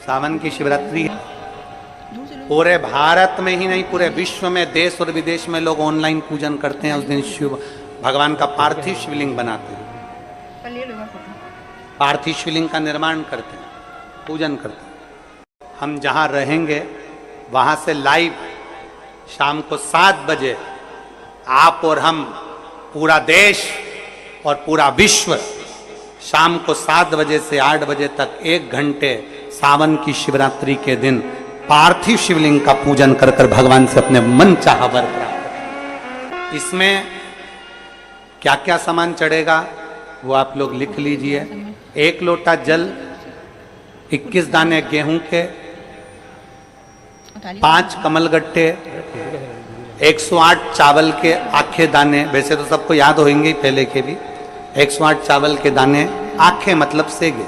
सावन की शिवरात्रि पूरे भारत में ही नहीं पूरे विश्व में, देश और विदेश में लोग ऑनलाइन पूजन करते हैं। उस दिन शिव भगवान का पार्थिव शिवलिंग बनाते हैं, पार्थिव शिवलिंग का निर्माण करते हैं, पूजन करते हैं। हम जहां रहेंगे वहां से लाइव शाम को 7 बजे आप और हम, पूरा देश और पूरा विश्व, शाम को 7 बजे से 8 बजे तक 1 घंटे सावन की शिवरात्रि के दिन पार्थिव शिवलिंग का पूजन कर कर भगवान से अपने मन चाहा वर प्राप्त करें। इसमें क्या क्या सामान चढ़ेगा वो आप लोग लिख लीजिए। 1 लोटा जल, 21 दाने गेहूं के, 5 कमलगट्टे, 108 चावल के आखे दाने, वैसे तो सबको याद होंगे ही पहले के भी। 108 चावल के दाने, आखे मतलब सेगे,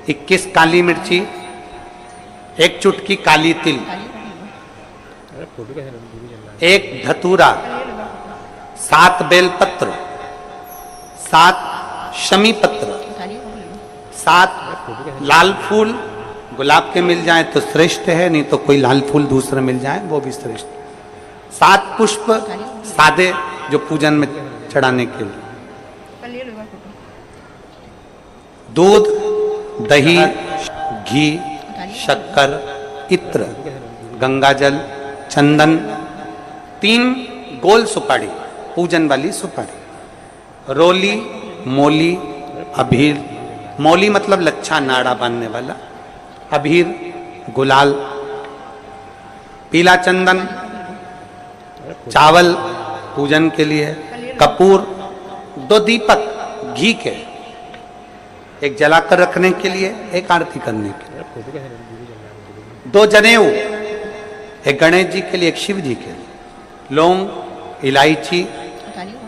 21 काली मिर्ची, 1 चुटकी काली तिल, 1 धतूरा, 7 बेलपत्र, 7 शमी पत्र, 7 लाल फूल, गुलाब के मिल जाए तो श्रेष्ठ है, नहीं तो कोई लाल फूल दूसरा मिल जाए वो भी श्रेष्ठ। 7 पुष्प सादे जो पूजन में चढ़ाने के लिए, दूध, दही, घी, शक्कर, इत्र, गंगाजल, चंदन, 3 गोल सुपारी, पूजन वाली सुपारी, रोली, मोली, अबीर, मौली मतलब लच्छा नाड़ा बांधने वाला, अबीर, गुलाल, पीला चंदन, चावल पूजन के लिए, कपूर, 2 दीपक घी के, 1 जलाकर रखने के लिए, 1 आरती करने के लिए, 2 जनेऊ, 1 गणेश जी के लिए, 1 शिव जी के लिए, लौंग, इलायची,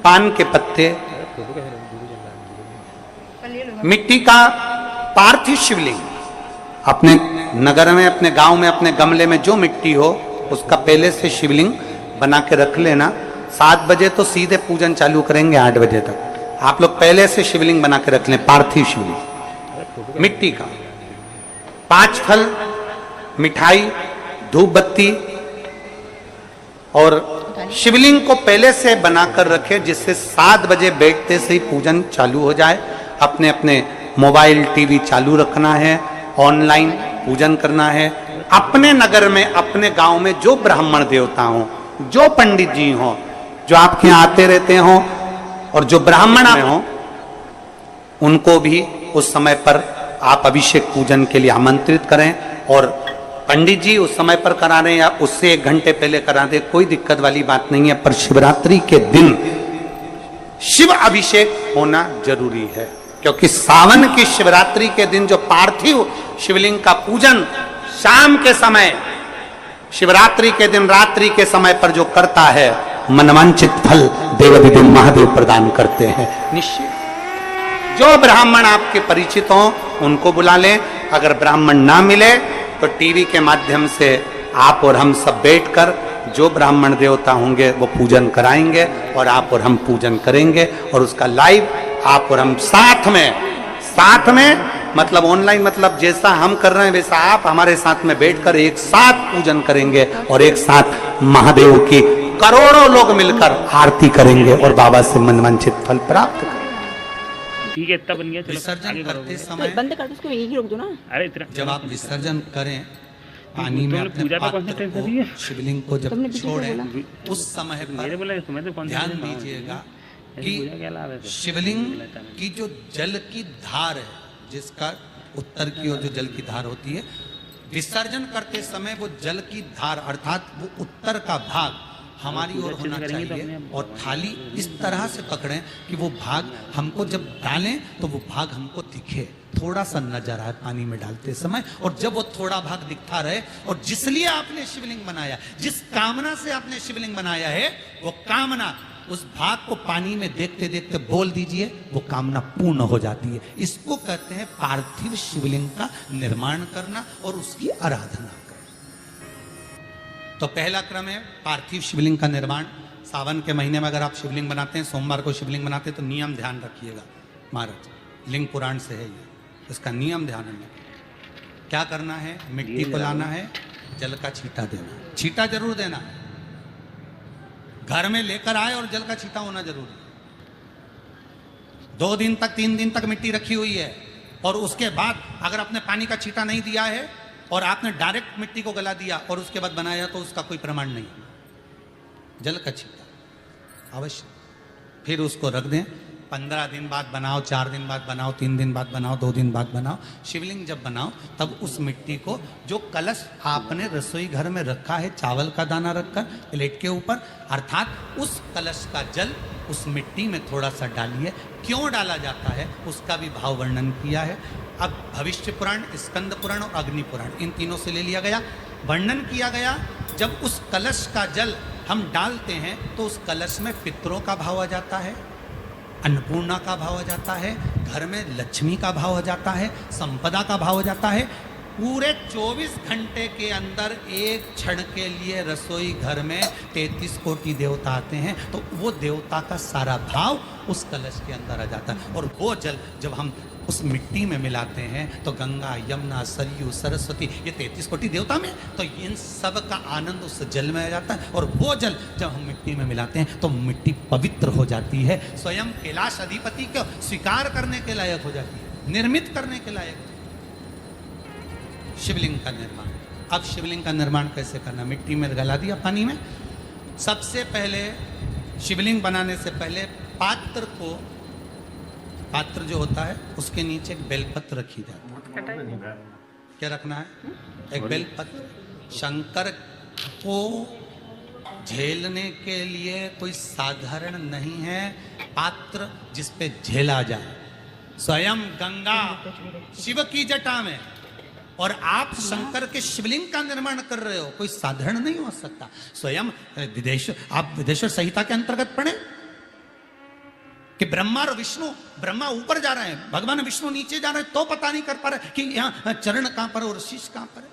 पान के पत्ते, मिट्टी का पार्थिव शिवलिंग। अपने नगर में, अपने गांव में, अपने गमले में जो मिट्टी हो उसका पहले से शिवलिंग बना के रख लेना। 7 बजे तो सीधे पूजन चालू करेंगे, 8 बजे तक आप लोग पहले से शिवलिंग बना के रख लें, पार्थिव शिवलिंग मिट्टी का। 5 फल, मिठाई, धूप बत्ती, और शिवलिंग को पहले से बनाकर रखें जिससे 7 बजे बैठते से ही पूजन चालू हो जाए। अपने अपने मोबाइल, टीवी चालू रखना है, ऑनलाइन पूजन करना है। अपने नगर में, अपने गांव में जो ब्राह्मण देवता हो, जो पंडित जी हो, जो आपके यहाँ आते रहते हो, और जो ब्राह्मण हो, उनको भी उस समय पर आप अभिषेक पूजन के लिए आमंत्रित करें। और पंडित जी उस समय पर करा रहे हैं या उससे 1 घंटे पहले करा दे, कोई दिक्कत वाली बात नहीं है। पर शिवरात्रि के दिन शिव अभिषेक होना जरूरी है, क्योंकि सावन की शिवरात्रि के दिन जो पार्थिव शिवलिंग का पूजन शाम के समय, शिवरात्रि के दिन रात्रि के समय पर जो करता है, मनवांचित फल देव महादेव प्रदान करते हैं निश्चित। जो ब्राह्मण आपके परिचित हो उनको बुला लें। अगर ब्राह्मण ना मिले तो टीवी के माध्यम से आप और हम सब बैठकर जो ब्राह्मण देवता होंगे वो पूजन कराएंगे, और आप और हम पूजन करेंगे, और उसका लाइव आप और हम साथ में मतलब ऑनलाइन, मतलब जैसा हम कर रहे हैं वैसा आप हमारे साथ में बैठकर एक साथ पूजन करेंगे, और एक साथ महादेव की करोड़ों लोग मिलकर आरती करेंगे और बाबा से मनवांछित फल प्राप्त करेंगे। ठीक है, तब बन गया। विसर्जन करते समय बंद कर दो उसको, यही रोक दो ना। अरे इतना जब आप विसर्जन करें पानी में अपने पात्र को, शिवलिंग को जब छोड़ें उस समय पर ध्यान दीजिएगा कि शिवलिंग की जो जल की धार है, जिसका उत्तर की ओर जो जल की धार होती है, विसर्जन करते समय वो जल की धार अर्थात वो उत्तर का भाग हमारी ओर होना चाहिए, और थाली इस तरह से पकड़ें कि वो भाग हमको जब डालें तो वो भाग हमको दिखे, थोड़ा सा नजर आए पानी में डालते समय। और जब वो थोड़ा भाग दिखता रहे, और जिसलिए आपने शिवलिंग बनाया, जिस कामना से आपने शिवलिंग बनाया है, वो कामना उस भाग को पानी में देखते देखते बोल दीजिए, वो कामना पूर्ण हो जाती है। इसको कहते हैं पार्थिव शिवलिंग का निर्माण करना और उसकी आराधना करना। तो पहला क्रम है पार्थिव शिवलिंग का निर्माण। सावन के महीने में अगर आप शिवलिंग बनाते हैं, सोमवार को शिवलिंग बनाते हैं, तो नियम ध्यान रखिएगा महाराज, लिंग पुराण से है ये, इसका नियम ध्यान रखिए। क्या करना है, मिट्टी को लाना है, जल का छींटा देना, छींटा जरूर देना, घर में लेकर आए और जल का छींटा होना जरूरी है। 2 दिन तक 3 दिन तक मिट्टी रखी हुई है और उसके बाद अगर आपने पानी का छींटा नहीं दिया है और आपने डायरेक्ट मिट्टी को गला दिया और उसके बाद बनाया तो उसका कोई प्रमाण नहीं। जल का छींटा अवश्य, फिर उसको रख दें। 15 दिन बाद बनाओ, 4 दिन बाद बनाओ, 3 दिन बाद बनाओ, 2 दिन बाद बनाओ। शिवलिंग जब बनाओ तब उस मिट्टी को, जो कलश आपने रसोई घर में रखा है, चावल का दाना रखकर प्लेट के ऊपर, अर्थात उस कलश का जल उस मिट्टी में थोड़ा सा डालिए। क्यों डाला जाता है उसका भी भाव वर्णन किया है। अब भविष्य पुराण, स्कंद पुराण और अग्नि पुराण, इन तीनों से ले लिया गया। वर्णन किया गया, जब उस कलश का जल हम डालते हैं तो उस कलश में पितरों का भाव आ जाता है, अन्नपूर्णा का भाव आ जाता है, घर में लक्ष्मी का भाव आ जाता है, संपदा का भाव आ जाता है। पूरे 24 घंटे के अंदर एक क्षण के लिए रसोई घर में 33 कोटि देवता आते हैं, तो वो देवता का सारा भाव उस कलश के अंदर आ जाता है। और वो जल जब हम उस मिट्टी में मिलाते हैं तो गंगा, यमुना, सरयू, सरस्वती, ये 33 कोटि देवता में, तो इन सब का आनंद उस जल में आ जाता है। और वो जल जब हम मिट्टी में मिलाते हैं तो मिट्टी पवित्र हो जाती है, स्वयं कैलाश अधिपति को स्वीकार करने के लायक हो जाती है, निर्मित करने के लायक। शिवलिंग का निर्माण, अब शिवलिंग का निर्माण कैसे करना? मिट्टी में गला दिया पानी में। सबसे पहले शिवलिंग बनाने से पहले पात्र को, पात्र जो होता है उसके नीचे एक बेलपत्र रखी जाती है। क्या रखना है? एक बेलपत्र। शंकर को झेलने के लिए कोई साधारण नहीं है पात्र जिस पे झेला जाए। स्वयं गंगा शिव की जटा में, और आप शंकर के शिवलिंग का निर्माण कर रहे हो, कोई साधारण नहीं हो सकता। स्वयं आप विदेश्वर संहिता के अंतर्गत पढ़े कि ब्रह्मा और विष्णु, ब्रह्मा ऊपर जा रहे हैं, भगवान विष्णु नीचे जा रहे हैं, तो पता नहीं कर पा रहे कि यहाँ चरण कहां पर और शीश कहां पर है।